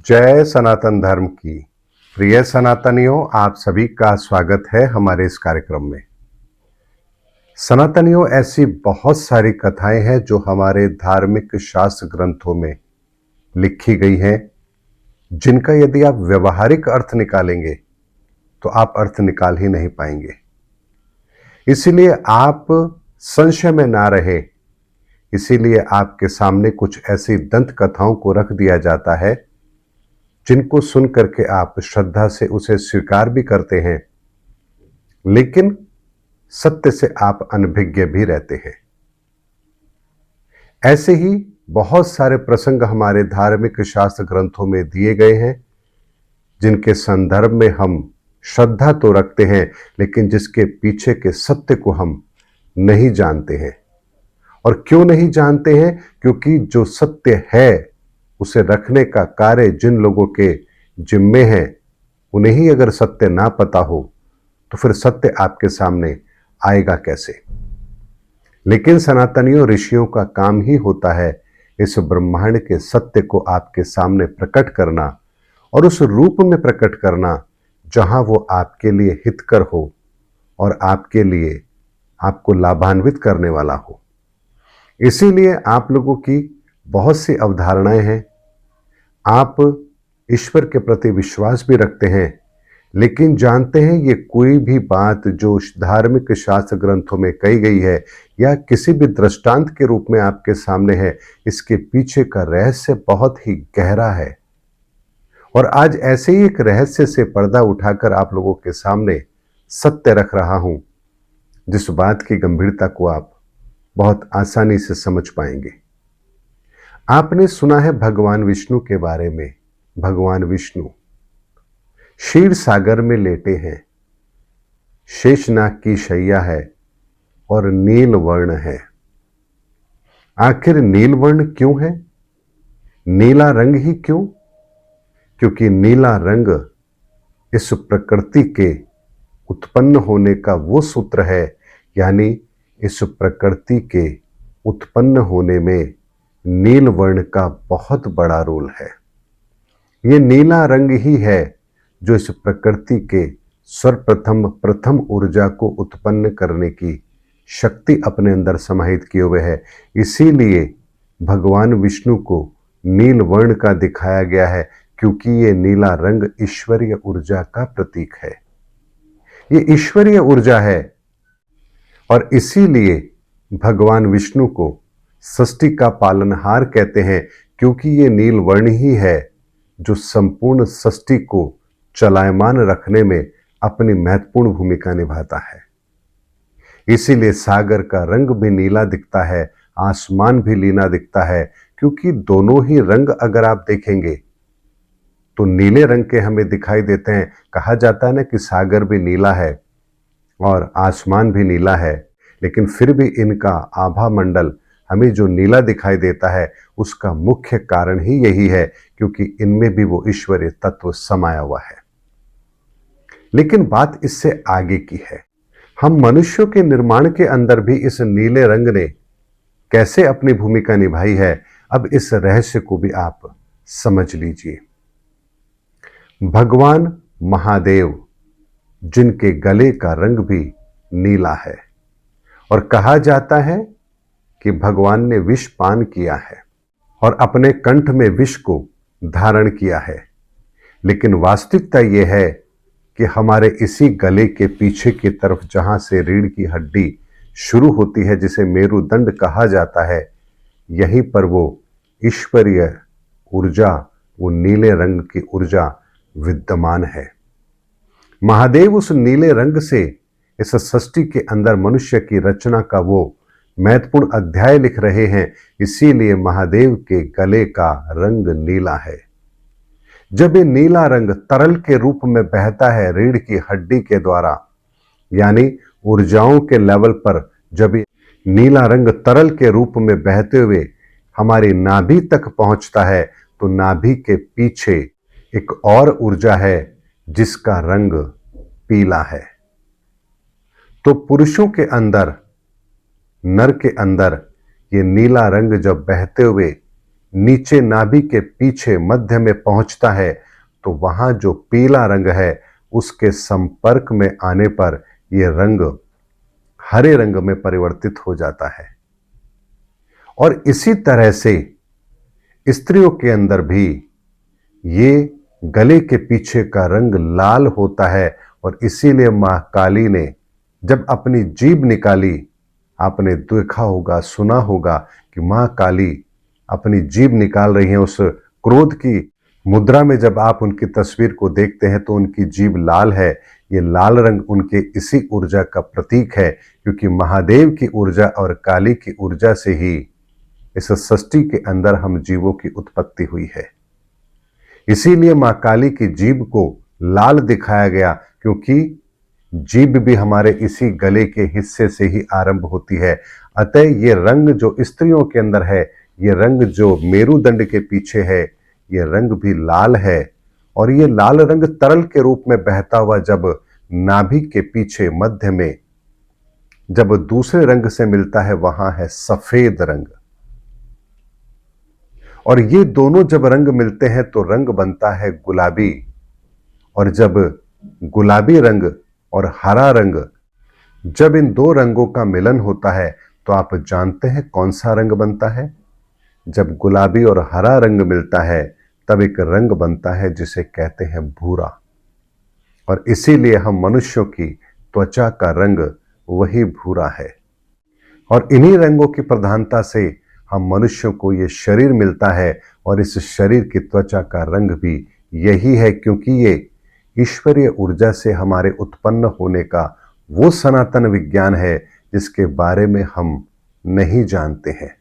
जय सनातन धर्म की। प्रिय सनातनियों, आप सभी का स्वागत है हमारे इस कार्यक्रम में। सनातनियों, ऐसी बहुत सारी कथाएं हैं जो हमारे धार्मिक शास्त्र ग्रंथों में लिखी गई हैं, जिनका यदि आप व्यवहारिक अर्थ निकालेंगे तो आप अर्थ निकाल ही नहीं पाएंगे। इसीलिए आप संशय में ना रहे, इसीलिए आपके सामने कुछ ऐसी दंत कथाओं को रख दिया जाता है जिनको सुन करके आप श्रद्धा से उसे स्वीकार भी करते हैं, लेकिन सत्य से आप अनभिज्ञ भी रहते हैं। ऐसे ही बहुत सारे प्रसंग हमारे धार्मिक शास्त्र ग्रंथों में दिए गए हैं, जिनके संदर्भ में हम श्रद्धा तो रखते हैं, लेकिन जिसके पीछे के सत्य को हम नहीं जानते हैं। और क्यों नहीं जानते हैं? क्योंकि जो सत्य है उसे रखने का कार्य जिन लोगों के जिम्मे है, उन्हें ही अगर सत्य ना पता हो तो फिर सत्य आपके सामने आएगा कैसे? लेकिन सनातनियों, ऋषियों का काम ही होता है इस ब्रह्मांड के सत्य को आपके सामने प्रकट करना और उस रूप में प्रकट करना जहां वो आपके लिए हितकर हो और आपके लिए आपको लाभान्वित करने वाला हो। इसीलिए आप लोगों की बहुत सी अवधारणाएं हैं। आप ईश्वर के प्रति विश्वास भी रखते हैं, लेकिन जानते हैं ये कोई भी बात जो धार्मिक शास्त्र ग्रंथों में कही गई है या किसी भी दृष्टांत के रूप में आपके सामने है, इसके पीछे का रहस्य बहुत ही गहरा है। और आज ऐसे ही एक रहस्य से पर्दा उठाकर आप लोगों के सामने सत्य रख रहा हूं, जिस बात की गंभीरता को आप बहुत आसानी से समझ पाएंगे। आपने सुना है भगवान विष्णु के बारे में। भगवान विष्णु क्षीर सागर में लेटे हैं, शेषनाग की शैया है और नील वर्ण है। आखिर नील वर्ण क्यों है? नीला रंग ही क्यों? क्योंकि नीला रंग इस प्रकृति के उत्पन्न होने का वो सूत्र है, यानी इस प्रकृति के उत्पन्न होने में नील वर्ण का बहुत बड़ा रोल है। ये नीला रंग ही है जो इस प्रकृति के सर्वप्रथम प्रथम ऊर्जा को उत्पन्न करने की शक्ति अपने अंदर समाहित किए हुए है। इसीलिए भगवान विष्णु को नील वर्ण का दिखाया गया है, क्योंकि ये नीला रंग ईश्वरीय ऊर्जा का प्रतीक है। ये ईश्वरीय ऊर्जा है और इसीलिए भगवान विष्णु को सृष्टि का पालनहार कहते हैं, क्योंकि ये नील वर्ण ही है जो संपूर्ण सृष्टि को चलायमान रखने में अपनी महत्वपूर्ण भूमिका निभाता है। इसीलिए सागर का रंग भी नीला दिखता है, आसमान भी नीला दिखता है, क्योंकि दोनों ही रंग अगर आप देखेंगे तो नीले रंग के हमें दिखाई देते हैं। कहा जाता है ना कि सागर भी नीला है और आसमान भी नीला है, लेकिन फिर भी इनका आभा मंडल हमें जो नीला दिखाई देता है उसका मुख्य कारण ही यही है, क्योंकि इनमें भी वो ईश्वरीय तत्व समाया हुआ है। लेकिन बात इससे आगे की है। हम मनुष्यों के निर्माण के अंदर भी इस नीले रंग ने कैसे अपनी भूमिका निभाई है, अब इस रहस्य को भी आप समझ लीजिए। भगवान महादेव, जिनके गले का रंग भी नीला है, और कहा जाता है कि भगवान ने विष पान किया है और अपने कंठ में विष को धारण किया है। लेकिन वास्तविकता यह है कि हमारे इसी गले के पीछे की तरफ, जहां से रीढ़ की हड्डी शुरू होती है, जिसे मेरुदंड कहा जाता है, यहीं पर वो ईश्वरीय ऊर्जा, वो नीले रंग की ऊर्जा विद्यमान है। महादेव उस नीले रंग से इस सृष्टि के अंदर मनुष्य की रचना का वो महत्वपूर्ण अध्याय लिख रहे हैं। इसीलिए महादेव के गले का रंग नीला है। जब ये नीला रंग तरल के रूप में बहता है रीढ़ की हड्डी के द्वारा, यानी ऊर्जाओं के लेवल पर, जब ये नीला रंग तरल के रूप में बहते हुए हमारी नाभि तक पहुंचता है, तो नाभि के पीछे एक और ऊर्जा है जिसका रंग पीला है। तो पुरुषों के अंदर, नर के अंदर ये नीला रंग जब बहते हुए नीचे नाभि के पीछे मध्य में पहुंचता है तो वहां जो पीला रंग है उसके संपर्क में आने पर यह रंग हरे रंग में परिवर्तित हो जाता है। और इसी तरह से स्त्रियों के अंदर भी ये गले के पीछे का रंग लाल होता है और इसीलिए मां काली ने जब अपनी जीभ निकाली, आपने देखा होगा, सुना होगा कि मां काली अपनी जीभ निकाल रही हैं। उस क्रोध की मुद्रा में जब आप उनकी तस्वीर को देखते हैं तो उनकी जीभ लाल है। ये लाल रंग उनके इसी ऊर्जा का प्रतीक है, क्योंकि महादेव की ऊर्जा और काली की ऊर्जा से ही इस सृष्टि के अंदर हम जीवों की उत्पत्ति हुई है। इसीलिए मां काली की जीभ को लाल दिखाया गया, क्योंकि जीभ भी हमारे इसी गले के हिस्से से ही आरंभ होती है। अतः ये रंग जो स्त्रियों के अंदर है, ये रंग जो मेरुदंड के पीछे है, ये रंग भी लाल है। और ये लाल रंग तरल के रूप में बहता हुआ जब नाभि के पीछे मध्य में जब दूसरे रंग से मिलता है, वहां है सफेद रंग। और ये दोनों जब रंग मिलते हैं तो रंग बनता है गुलाबी। और जब गुलाबी रंग और हरा रंग, जब इन दो रंगों का मिलन होता है तो आप जानते हैं कौन सा रंग बनता है? जब गुलाबी और हरा रंग मिलता है तब एक रंग बनता है जिसे कहते हैं भूरा। और इसीलिए हम मनुष्यों की त्वचा का रंग वही भूरा है। और इन्हीं रंगों की प्रधानता से हम मनुष्यों को ये शरीर मिलता है और इस शरीर की त्वचा का रंग भी यही है, क्योंकि ये ईश्वरीय ऊर्जा से हमारे उत्पन्न होने का वो सनातन विज्ञान है जिसके बारे में हम नहीं जानते हैं।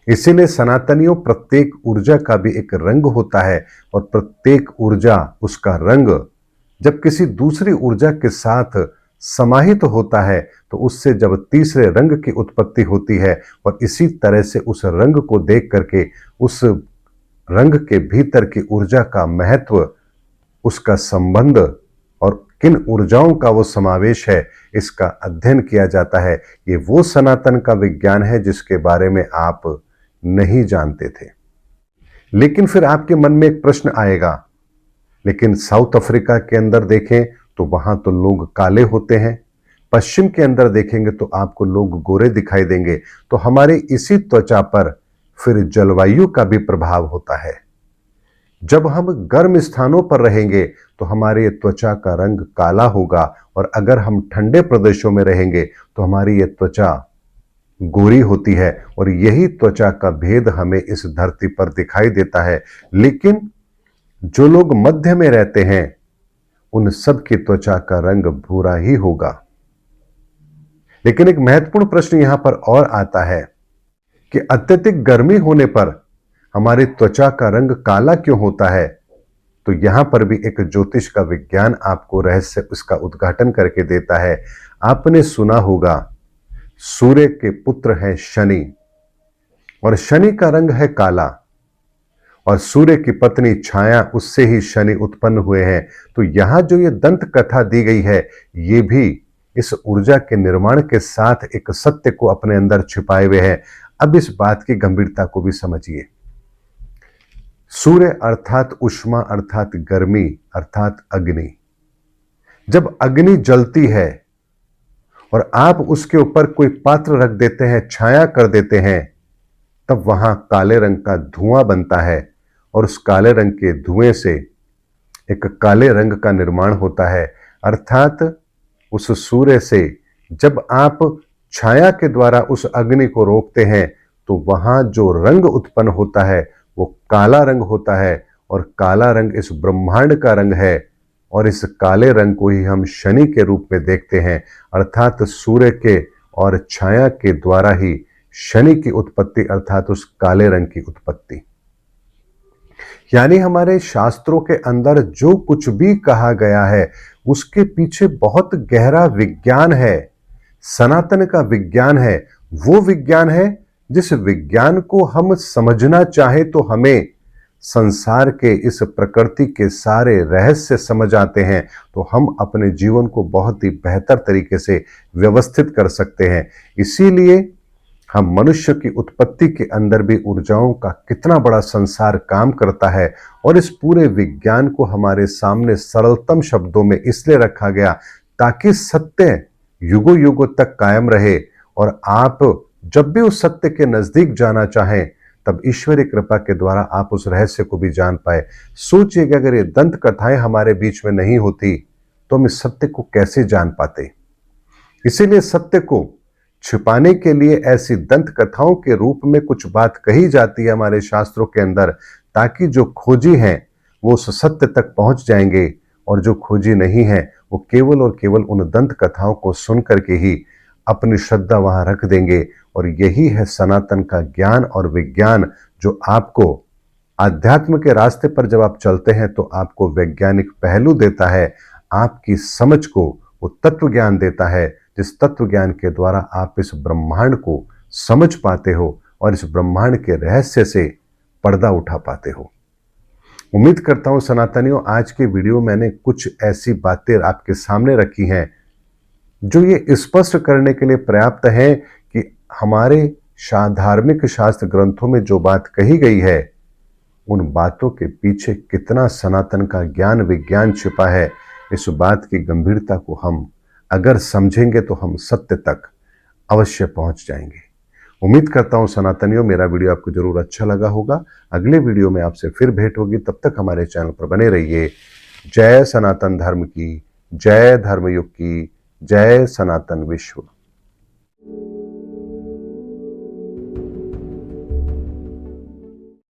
इसीलिए सनातनियों प्रत्येक ऊर्जा का भी एक रंग होता है और प्रत्येक ऊर्जा, उसका रंग जब किसी दूसरी ऊर्जा के साथ समाहित होता है तो उससे जब तीसरे रंग की उत्पत्ति होती है। और इसी तरह से उस रंग को देख करके उस रंग के भीतर की ऊर्जा का महत्व, उसका संबंध और किन ऊर्जाओं का वो समावेश है, इसका अध्ययन किया जाता है। ये वो सनातन का विज्ञान है जिसके बारे में आप नहीं जानते थे। लेकिन फिर आपके मन में एक प्रश्न आएगा, लेकिन साउथ अफ्रीका के अंदर देखें तो वहां तो लोग काले होते हैं, पश्चिम के अंदर देखेंगे तो आपको लोग गोरे दिखाई देंगे। तो हमारे इसी त्वचा पर फिर जलवायु का भी प्रभाव होता है। जब हम गर्म स्थानों पर रहेंगे तो हमारी त्वचा का रंग काला होगा, और अगर हम ठंडे प्रदेशों में रहेंगे तो हमारी ये त्वचा गोरी होती है। और यही त्वचा का भेद हमें इस धरती पर दिखाई देता है। लेकिन जो लोग मध्य में रहते हैं उन सब की त्वचा का रंग भूरा ही होगा। लेकिन एक महत्वपूर्ण प्रश्न यहां पर और आता है कि अत्यधिक गर्मी होने पर हमारी त्वचा का रंग काला क्यों होता है? तो यहां पर भी एक ज्योतिष का विज्ञान आपको रहस्य उसका उद्घाटन करके देता है। आपने सुना होगा सूर्य के पुत्र हैं शनि, और शनि का रंग है काला, और सूर्य की पत्नी छाया, उससे ही शनि उत्पन्न हुए हैं। तो यहां जो ये दंत कथा दी गई है, ये भी इस ऊर्जा के निर्माण के साथ एक सत्य को अपने अंदर छिपाए हुए है। अब इस बात की गंभीरता को भी समझिए। सूर्य अर्थात उष्मा, अर्थात गर्मी, अर्थात अग्नि। जब अग्नि जलती है और आप उसके ऊपर कोई पात्र रख देते हैं, छाया कर देते हैं, तब वहां काले रंग का धुआं बनता है। और उस काले रंग के धुएं से एक काले रंग का निर्माण होता है। अर्थात उस सूर्य से जब आप छाया के द्वारा उस अग्नि को रोकते हैं तो वहां जो रंग उत्पन्न होता है वो काला रंग होता है। और काला रंग इस ब्रह्मांड का रंग है, और इस काले रंग को ही हम शनि के रूप में देखते हैं। अर्थात सूर्य के और छाया के द्वारा ही शनि की उत्पत्ति, अर्थात उस काले रंग की उत्पत्ति। यानी हमारे शास्त्रों के अंदर जो कुछ भी कहा गया है उसके पीछे बहुत गहरा विज्ञान है, सनातन का विज्ञान है। वो विज्ञान है जिस विज्ञान को हम समझना चाहे तो हमें संसार के इस प्रकृति के सारे रहस्य समझ आते हैं, तो हम अपने जीवन को बहुत ही बेहतर तरीके से व्यवस्थित कर सकते हैं। इसीलिए हम मनुष्य की उत्पत्ति के अंदर भी ऊर्जाओं का कितना बड़ा संसार काम करता है, और इस पूरे विज्ञान को हमारे सामने सरलतम शब्दों में इसलिए रखा गया ताकि सत्य युगों युगों तक कायम रहे, और आप जब भी उस सत्य के नजदीक जाना चाहें तब ईश्वरी कृपा के द्वारा आप उस रहस्य को भी जान पाए। सोचिएगा, अगर ये दंत कथाएं हमारे बीच में नहीं होती तो हम इस सत्य को कैसे जान पाते। इसीलिए सत्य को छिपाने के लिए ऐसी दंत कथाओं के रूप में कुछ बात कही जाती है हमारे शास्त्रों के अंदर, ताकि जो खोजी हैं वो उस सत्य तक पहुंच जाएंगे, और जो खोजी नहीं है वो केवल और केवल उन दंत कथाओं को सुन करके ही अपनी श्रद्धा वहां रख देंगे। और यही है सनातन का ज्ञान और विज्ञान, जो आपको आध्यात्म के रास्ते पर जब आप चलते हैं तो आपको वैज्ञानिक पहलू देता है, आपकी समझ को वो तत्व ज्ञान देता है, जिस तत्व ज्ञान के द्वारा आप इस ब्रह्मांड को समझ पाते हो और इस ब्रह्मांड के रहस्य से पर्दा उठा पाते हो। उम्मीद करता हूं सनातनियों, आज के वीडियो मैंने कुछ ऐसी बातें आपके सामने रखी हैं जो ये स्पष्ट करने के लिए पर्याप्त है कि हमारे धार्मिक शास्त्र ग्रंथों में जो बात कही गई है उन बातों के पीछे कितना सनातन का ज्ञान विज्ञान छिपा है। इस बात की गंभीरता को हम अगर समझेंगे तो हम सत्य तक अवश्य पहुंच जाएंगे। उम्मीद करता हूं सनातनियों, मेरा वीडियो आपको जरूर अच्छा लगा होगा। अगले वीडियो में आपसे फिर भेंट होगी, तब तक हमारे चैनल पर बने रहिए। जय सनातन धर्म की, जय धर्मयुग की, जय सनातन विश्व।